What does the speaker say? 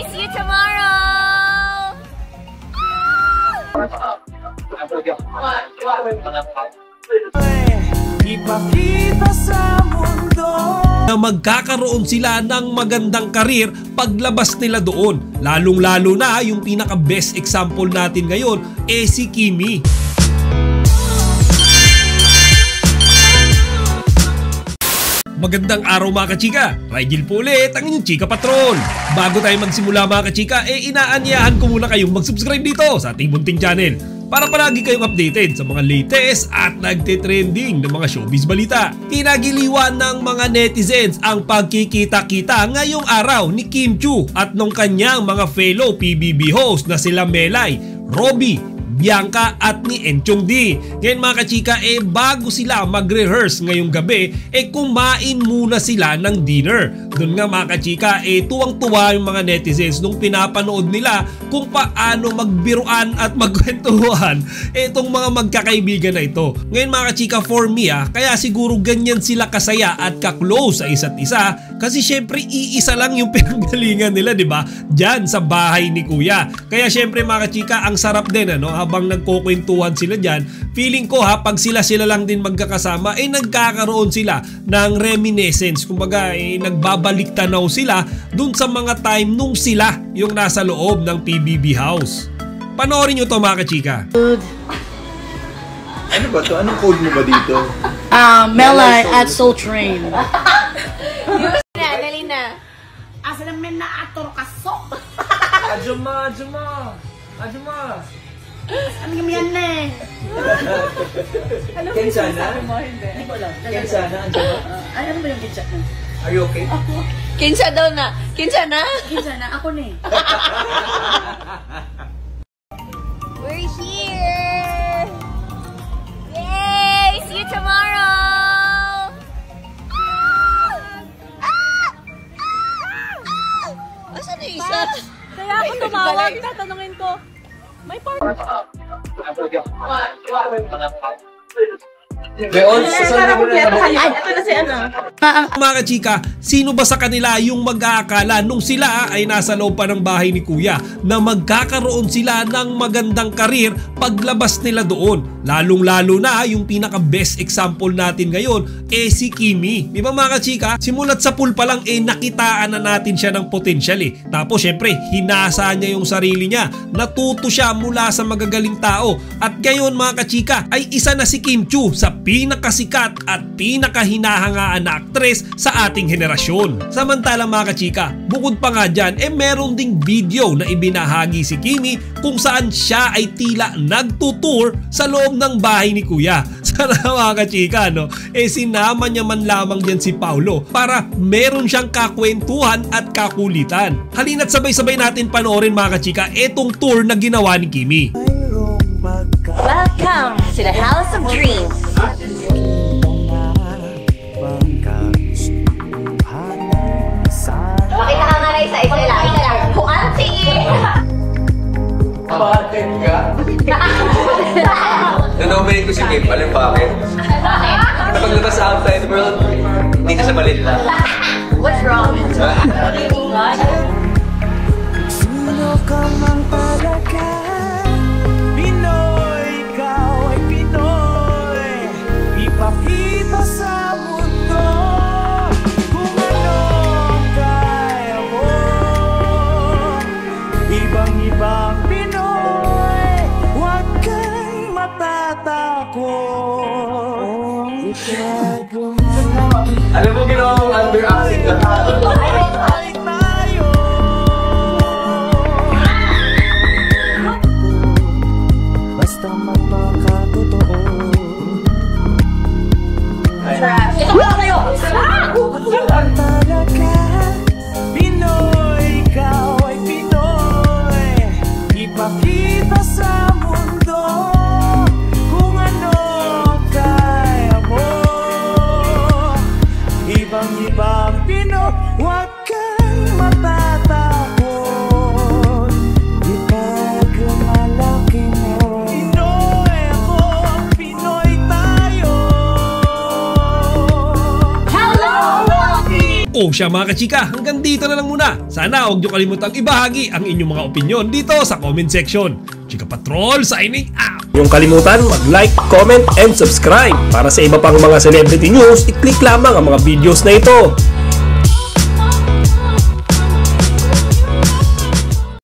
See you tomorrow! Ipakita sa mundo na magkakaroon sila ng magandang karir paglabas nila doon. Lalong-lalo na yung pinaka-best example natin ngayon, si Kimi. Magandang araw mga kachika! Rigel po ulit ang inyong Chika Patrol! Bago tayo magsimula mga kachika, inaanyayahan ko muna kayong mag-subscribe dito sa ating munting channel para palagi kayong updated sa mga latest at nagtitrending ng mga showbiz balita. Kinagiliwan ng mga netizens ang pagkikita-kita ngayong araw ni Kim Chiu at ng kanyang mga fellow PBB host na sila Melay, Robby, Bianca at ni Enchong D. Ngayon mga kachika, bago sila mag-rehearse ngayong gabi, kumain muna sila ng dinner. Doon nga mga kachika, tuwang-tuwa yung mga netizens nung pinapanood nila kung paano magbiruan at magkwentuhan itong mga magkakaibigan na ito. Ngayon mga kachika, for me kaya siguro ganyan sila kasaya at ka-close sa isa't isa kasi syempre iisa lang yung pinanggalingan nila, di ba? Diyan sa bahay ni Kuya. Kaya syempre mga kachika, ang sarap din habang nagkukwentuhan sila dyan, feeling ko pag sila lang din magkakasama, nagkakaroon sila ng reminiscence. Kumbaga, nagbabalik tanaw sila dun sa mga time nung sila yung nasa loob ng PBB house. Panoorin nyo to mga kachika. Ano ba to? Anong code mo ba dito? Melay at Soul Train. Dali na. Asa naman na ator kaso. Ajuma! Ano yung yan na Kensa na? Hindi ko alam. Kensa na? Ajuma? Ano ba yung kinsa na? Are you okay? Kinsa daw na. Kinsa na? Kinsa na? Ako na We're here! Yay! See you tomorrow! Asan na yung isa? Kaya ako tumawag, tatanungin ko, may partner. Mga kachika, sino ba sa kanila yung mag-aakala nung sila ay nasa loob pa ng bahay ni Kuya na magkakaroon sila ng magandang karir paglabas nila doon? Lalong-lalo na yung pinaka-best example natin ngayon, si Kimi. Di ba mga kachika? Simulat sa pool pa lang, nakitaan na natin siya ng potensyal Tapos syempre, hinasa niya yung sarili niya. Natuto siya mula sa magagaling tao. At ngayon mga kachika, ay isa na si Kim Chiu sa pinakasikat at pinakahinahangaan na aktres sa ating henerasyon. Samantalang mga kachika, bukod pa nga dyan, meron ding video na ibinahagi si Kimi kung saan siya ay tila nagtutour sa loob ng bahay ni Kuya. Sana mga kachika, sinama niya man lamang dyan si Paulo para meron siyang kakwentuhan at kakulitan. Halina't sabay-sabay natin panoorin mga kachika etong tour na ginawa ni Kimi. Welcome to the House of Dreams. Pakita ka nga na isa-isa lang. Kuanti! Bakit ka? Nanominate ko si Kim. Alam bakit? Napaglabas sa outside world, dito sa Manila. What's wrong? Sino ka mang talaga? Pinoy, ikaw ay Pinoy. Ipakita sa mundo kung ano kaya mo. Ibang-ibang Pinoy, huwag kang matatakot. Alam mo, ginawang underacting ka. Balik tayo. O siya mga kachika, hanggang dito na lang muna. Sana huwag nyo kalimutang ibahagi ang inyong mga opinion dito sa comment section. Chika Patrol signing out! Yung kalimutan mag-like, comment, and subscribe. Para sa iba pang mga celebrity news, i-click lamang ang mga videos na ito.